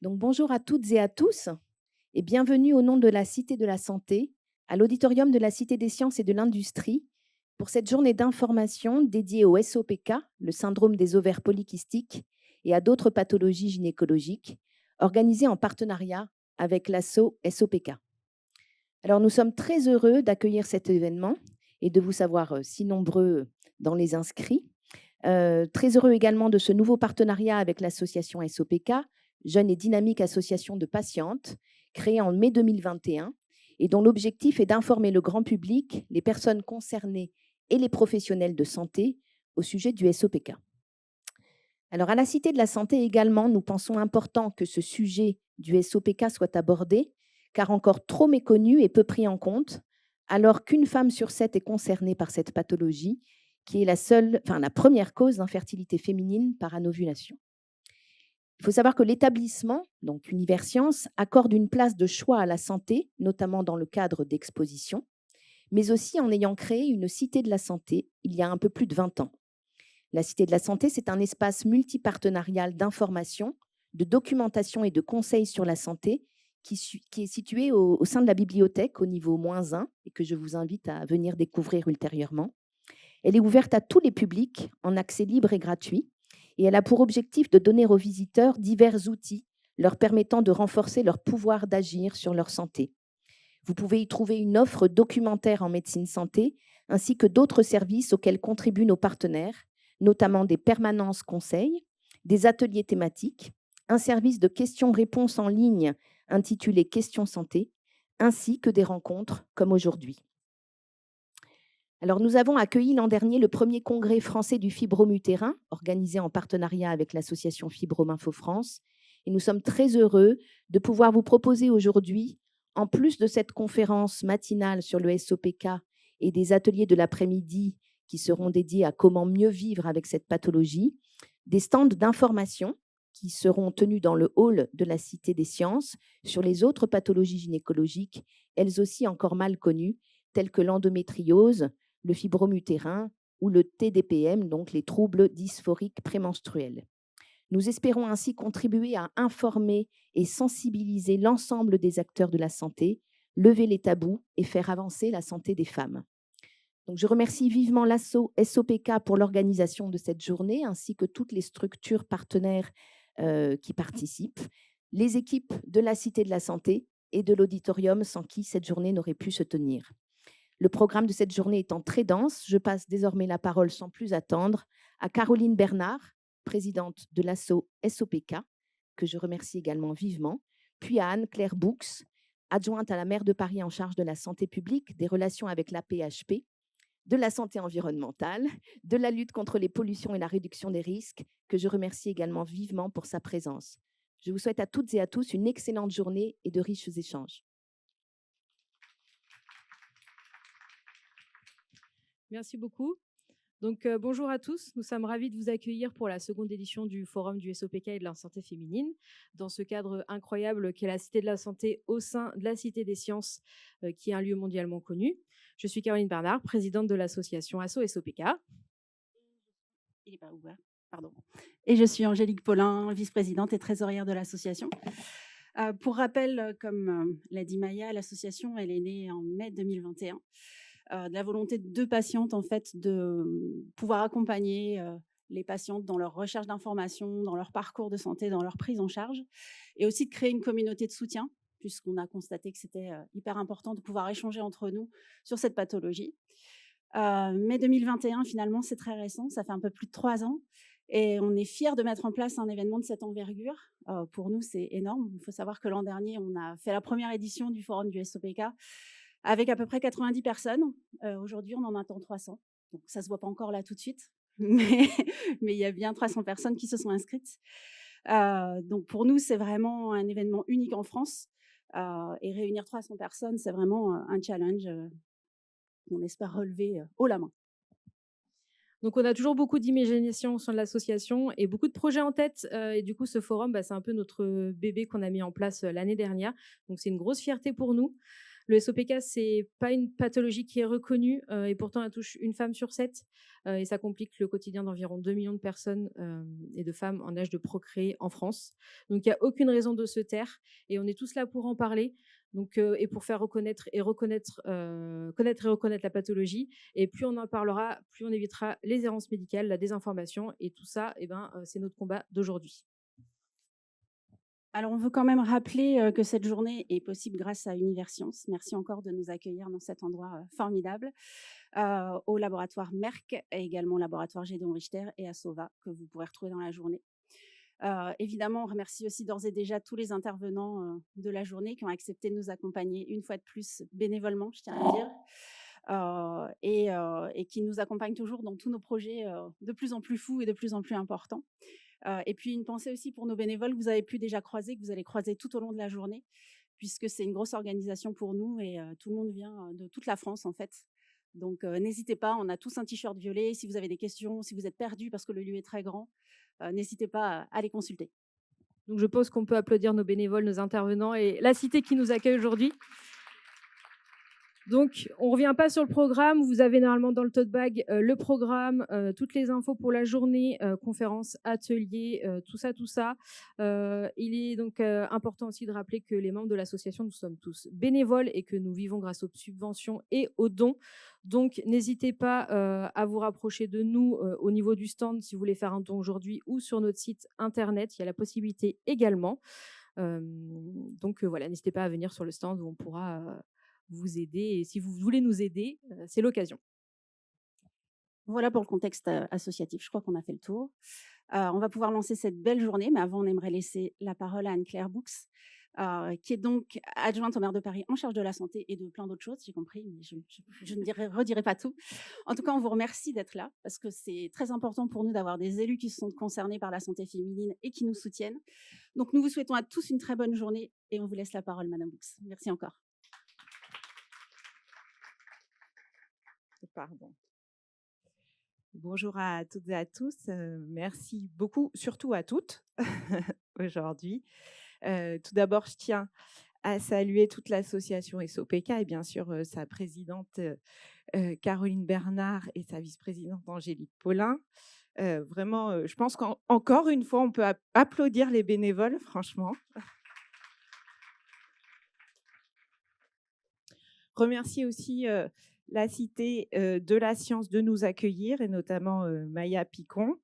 Donc, bonjour à toutes et à tous et bienvenue au nom de la Cité de la Santé, à l'auditorium de la Cité des Sciences et de l'Industrie, pour cette journée d'information dédiée au SOPK, le syndrome des ovaires polykystiques, et à d'autres pathologies gynécologiques, organisée en partenariat avec l'asso SOPK. Alors, nous sommes très heureux d'accueillir cet événement et de vous savoir si nombreux dans les inscrits. Très heureux également de ce nouveau partenariat avec l'association SOPK, Jeune et Dynamique Association de Patientes, créée en mai 2021 et dont l'objectif est d'informer le grand public, les personnes concernées et les professionnels de santé au sujet du SOPK. Alors, à la Cité de la Santé également, nous pensons important que ce sujet du SOPK soit abordé, car encore trop méconnu et peu pris en compte, alors qu'une femme sur 7 est concernée par cette pathologie, qui est la première cause d'infertilité féminine par anovulation. Il faut savoir que l'établissement, donc Univers Sciences, accorde une place de choix à la santé, notamment dans le cadre d'expositions, mais aussi en ayant créé une Cité de la Santé il y a un peu plus de 20 ans. La Cité de la Santé, c'est un espace multipartenarial d'information, de documentation et de conseils sur la santé qui est situé au sein de la bibliothèque au niveau -1 et que je vous invite à venir découvrir ultérieurement. Elle est ouverte à tous les publics en accès libre et gratuit et elle a pour objectif de donner aux visiteurs divers outils leur permettant de renforcer leur pouvoir d'agir sur leur santé. Vous pouvez y trouver une offre documentaire en médecine santé ainsi que d'autres services auxquels contribuent nos partenaires, notamment des permanences conseils, des ateliers thématiques, un service de questions-réponses en ligne intitulé Questions santé, ainsi que des rencontres comme aujourd'hui. Alors, nous avons accueilli l'an dernier le premier congrès français du fibromutérin, organisé en partenariat avec l'association Fibrominfo France. Et nous sommes très heureux de pouvoir vous proposer aujourd'hui, en plus de cette conférence matinale sur le SOPK et des ateliers de l'après-midi qui seront dédiés à comment mieux vivre avec cette pathologie, des stands d'information qui seront tenus dans le hall de la Cité des Sciences sur les autres pathologies gynécologiques, elles aussi encore mal connues, telles que l'endométriose, le fibromutérin ou le TDPM, donc les troubles dysphoriques prémenstruels. Nous espérons ainsi contribuer à informer et sensibiliser l'ensemble des acteurs de la santé, lever les tabous et faire avancer la santé des femmes. Donc, je remercie vivement l'asso SOPK pour l'organisation de cette journée, ainsi que toutes les structures partenaires qui participent, les équipes de la Cité de la Santé et de l'auditorium sans qui cette journée n'aurait pu se tenir. Le programme de cette journée étant très dense, je passe désormais la parole sans plus attendre à Caroline Bernard, présidente de l'asso SOPK, que je remercie également vivement, puis à Anne-Claire Boux, adjointe à la maire de Paris en charge de la santé publique, des relations avec la PHP, de la santé environnementale, de la lutte contre les pollutions et la réduction des risques, que je remercie également vivement pour sa présence. Je vous souhaite à toutes et à tous une excellente journée et de riches échanges. Merci beaucoup. Donc, bonjour à tous. Nous sommes ravis de vous accueillir pour la seconde édition du Forum du SOPK et de la santé féminine, dans ce cadre incroyable qu'est la Cité de la Santé au sein de la Cité des Sciences, qui est un lieu mondialement connu. Je suis Caroline Bernard, présidente de l'association ASSO SOPK. Il n'est pas ouvert, pardon. Et je suis Angélique Paulin, vice-présidente et trésorière de l'association. Pour rappel, comme l'a dit Maya, l'association elle est née en mai 2021. De la volonté de deux patientes en fait de pouvoir accompagner les patientes dans leur recherche d'informations, dans leur parcours de santé, dans leur prise en charge, et aussi de créer une communauté de soutien, puisqu'on a constaté que c'était hyper important de pouvoir échanger entre nous sur cette pathologie. Mai 2021, finalement, c'est très récent, ça fait un peu plus de 3 ans. Et on est fiers de mettre en place un événement de cette envergure. Pour nous, c'est énorme. Il faut savoir que l'an dernier, on a fait la première édition du Forum du SOPK avec à peu près 90 personnes. Aujourd'hui, on en attend 300. Donc, ça ne se voit pas encore là tout de suite, mais il y a bien 300 personnes qui se sont inscrites. Donc, pour nous, c'est vraiment un événement unique en France. Et réunir 300 personnes, c'est vraiment un challenge qu'on espère relever haut la main. Donc, on a toujours beaucoup d'imagination au sein de l'association et beaucoup de projets en tête. Et du coup, ce forum, c'est un peu notre bébé qu'on a mis en place l'année dernière. Donc, c'est une grosse fierté pour nous. Le SOPK, c'est pas une pathologie qui est reconnue et pourtant elle touche une femme sur 7 et ça complique le quotidien d'environ 2 millions de personnes et de femmes en âge de procréer en France. Donc il n'y a aucune raison de se taire et on est tous là pour en parler. Donc, et pour faire connaître et reconnaître la pathologie. Et plus on en parlera, plus on évitera les errances médicales, la désinformation et tout ça, c'est notre combat d'aujourd'hui. Alors, on veut quand même rappeler que cette journée est possible grâce à Universcience. Merci encore de nous accueillir dans cet endroit formidable, au laboratoire Merck et également au laboratoire Gédéon Richter et à Sova, que vous pourrez retrouver dans la journée. Évidemment, on remercie aussi d'ores et déjà tous les intervenants de la journée qui ont accepté de nous accompagner une fois de plus bénévolement, je tiens à le dire, et qui nous accompagnent toujours dans tous nos projets de plus en plus fous et de plus en plus importants. Et puis une pensée aussi pour nos bénévoles que vous avez pu déjà croiser, que vous allez croiser tout au long de la journée, puisque c'est une grosse organisation pour nous et tout le monde vient de toute la France en fait. Donc n'hésitez pas, on a tous un t-shirt violet. Si vous avez des questions, si vous êtes perdus parce que le lieu est très grand, n'hésitez pas à les consulter. Donc je pense qu'on peut applaudir nos bénévoles, nos intervenants et la cité qui nous accueille aujourd'hui. Donc, on ne revient pas sur le programme. Vous avez normalement dans le tote bag le programme, toutes les infos pour la journée, conférences, ateliers, tout ça. Il est donc important aussi de rappeler que les membres de l'association, nous sommes tous bénévoles et que nous vivons grâce aux subventions et aux dons. Donc, n'hésitez pas à vous rapprocher de nous au niveau du stand si vous voulez faire un don aujourd'hui ou sur notre site internet. Il y a la possibilité également. Donc, voilà, n'hésitez pas à venir sur le stand où on pourra vous aider. Et si vous voulez nous aider, c'est l'occasion. Voilà pour le contexte associatif. Je crois qu'on a fait le tour. On va pouvoir lancer cette belle journée, mais avant, on aimerait laisser la parole à Anne-Claire Boux, qui est donc adjointe au maire de Paris en charge de la santé et de plein d'autres choses, j'ai compris, mais je ne redirai pas tout. En tout cas, on vous remercie d'être là, parce que c'est très important pour nous d'avoir des élus qui sont concernés par la santé féminine et qui nous soutiennent. Donc, nous vous souhaitons à tous une très bonne journée et on vous laisse la parole, Madame Boux. Merci encore. Pardon. Bonjour à toutes et à tous. Merci beaucoup, surtout à toutes, aujourd'hui. Tout d'abord, je tiens à saluer toute l'association SOPK et bien sûr sa présidente Caroline Bernard et sa vice-présidente Angélique Paulin. Vraiment, je pense qu'encore une fois, on peut applaudir les bénévoles, franchement. Remercier aussi la Cité de la Science de nous accueillir, et notamment Maya Piquion,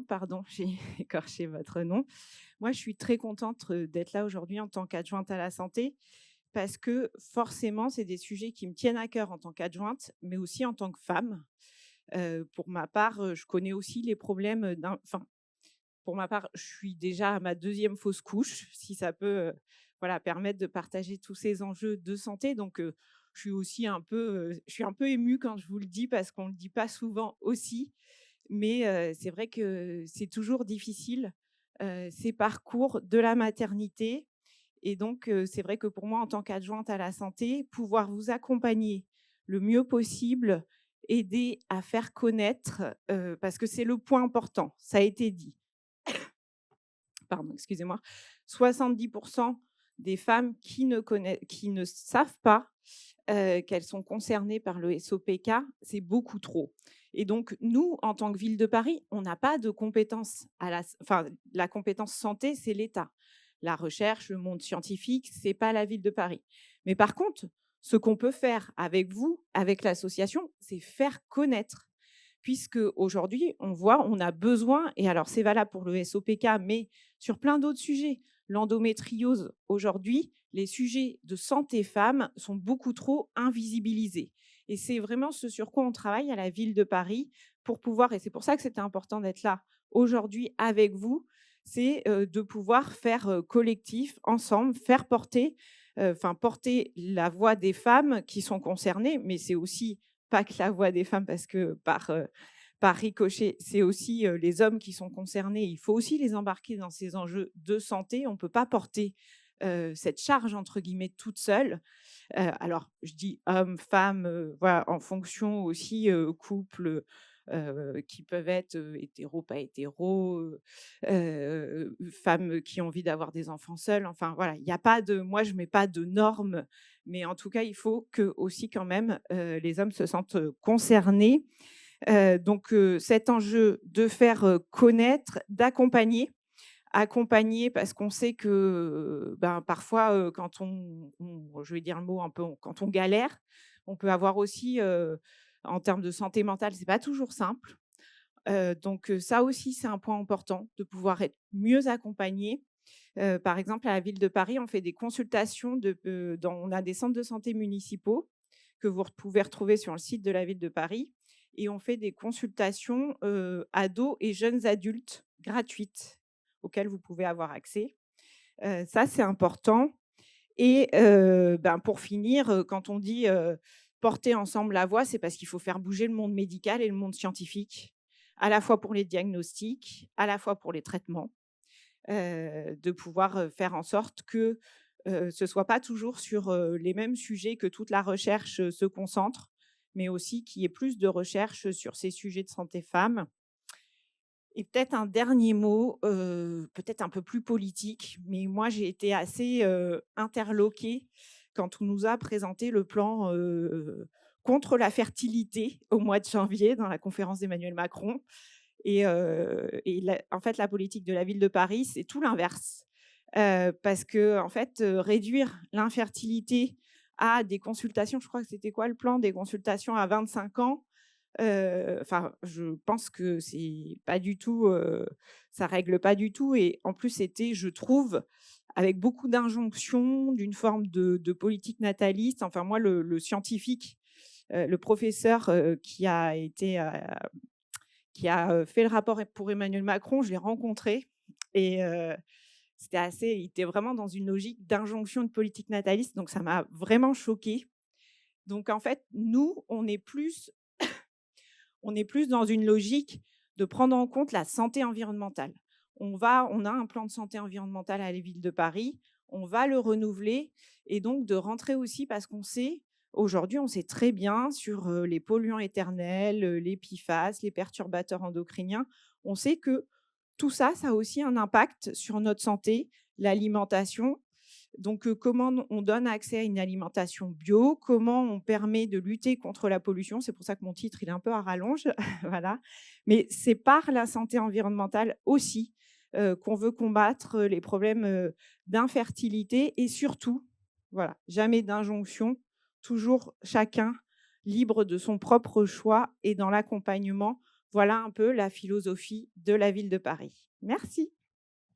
pardon, j'ai écorché votre nom. Moi, je suis très contente d'être là aujourd'hui en tant qu'adjointe à la santé, parce que forcément, c'est des sujets qui me tiennent à cœur en tant qu'adjointe, mais aussi en tant que femme. Pour ma part, je connais aussi les problèmes pour ma part, je suis déjà à ma 2e fausse couche, si ça peut permettre de partager tous ces enjeux de santé. Donc, je suis aussi un peu émue quand je vous le dis, parce qu'on ne le dit pas souvent aussi. Mais c'est vrai que c'est toujours difficile, ces parcours de la maternité. Et donc, c'est vrai que pour moi, en tant qu'adjointe à la santé, pouvoir vous accompagner le mieux possible, aider à faire connaître, parce que c'est le point important, ça a été dit. Pardon, excusez-moi, 70% des femmes qui ne savent pas qu'elles sont concernées par le SOPK, c'est beaucoup trop. Et donc, nous, en tant que ville de Paris, on n'a pas de compétences la compétence santé, c'est l'État. La recherche, le monde scientifique, c'est pas la ville de Paris. Mais par contre, ce qu'on peut faire avec vous, avec l'association, c'est faire connaître. Puisque aujourd'hui, on a besoin, et alors c'est valable pour le SOPK, mais sur plein d'autres sujets, l'endométriose, aujourd'hui, les sujets de santé femmes sont beaucoup trop invisibilisés. Et c'est vraiment ce sur quoi on travaille à la ville de Paris pour pouvoir, et c'est pour ça que c'était important d'être là aujourd'hui avec vous, c'est de pouvoir faire collectif, ensemble, faire porter la voix des femmes qui sont concernées, mais c'est aussi pas que la voix des femmes, parce que par ricochet, c'est aussi les hommes qui sont concernés. Il faut aussi les embarquer dans ces enjeux de santé. On ne peut pas porter cette charge, entre guillemets, toute seule. Alors, je dis hommes, femmes, voilà, en fonction aussi, couple, qui peuvent être hétéros, pas hétéros, femmes qui ont envie d'avoir des enfants seules. Enfin, voilà, il n'y a pas de, moi, je ne mets pas de normes, mais en tout cas, il faut que aussi, quand même, les hommes se sentent concernés. Donc, cet enjeu de faire connaître, d'accompagner. Accompagner parce qu'on sait que ben, parfois, quand je vais dire le mot un peu, quand on galère, on peut avoir aussi, en termes de santé mentale, c'est pas toujours simple. Donc ça aussi, c'est un point important de pouvoir être mieux accompagné. Par exemple, à la ville de Paris, on fait des consultations, on a des centres de santé municipaux que vous pouvez retrouver sur le site de la ville de Paris. Et on fait des consultations ados et jeunes adultes gratuites auxquelles vous pouvez avoir accès. Ça, c'est important. Et ben, pour finir, quand on dit porter ensemble la voix, c'est parce qu'il faut faire bouger le monde médical et le monde scientifique, à la fois pour les diagnostics, à la fois pour les traitements, de pouvoir faire en sorte que ce ne soit pas toujours sur les mêmes sujets que toute la recherche se concentre, mais aussi qu'il y ait plus de recherche sur ces sujets de santé femmes. Et peut-être un dernier mot, peut-être un peu plus politique, mais moi j'ai été assez interloquée quand on nous a présenté le plan contre la fertilité au mois de janvier dans la conférence d'Emmanuel Macron. Et en fait, la politique de la ville de Paris, c'est tout l'inverse. Parce que, en fait, réduire l'infertilité à des consultations, je crois que c'était quoi le plan? Des consultations à 25 ans. Enfin, je pense que c'est pas du tout, ça règle pas du tout. Et en plus, c'était, je trouve, avec beaucoup d'injonctions, d'une forme de politique nataliste. Enfin, moi, le scientifique, le professeur qui a fait le rapport pour Emmanuel Macron, je l'ai rencontré. Et il était vraiment dans une logique d'injonction de politique nataliste. Donc, ça m'a vraiment choquée. Donc, en fait, nous, on est plus dans une logique de prendre en compte la santé environnementale. On a un plan de santé environnementale à la ville de Paris, on va le renouveler et donc de rentrer aussi parce qu'on sait, aujourd'hui, on sait très bien sur les polluants éternels, les PFAS, les perturbateurs endocriniens, on sait que tout ça, ça a aussi un impact sur notre santé, l'alimentation. Donc, comment on donne accès à une alimentation bio, comment on permet de lutter contre la pollution. C'est pour ça que mon titre, il est un peu à rallonge. Voilà. Mais c'est par la santé environnementale aussi qu'on veut combattre les problèmes d'infertilité et surtout, voilà, jamais d'injonction, toujours chacun libre de son propre choix et dans l'accompagnement. Voilà un peu la philosophie de la ville de Paris. Merci.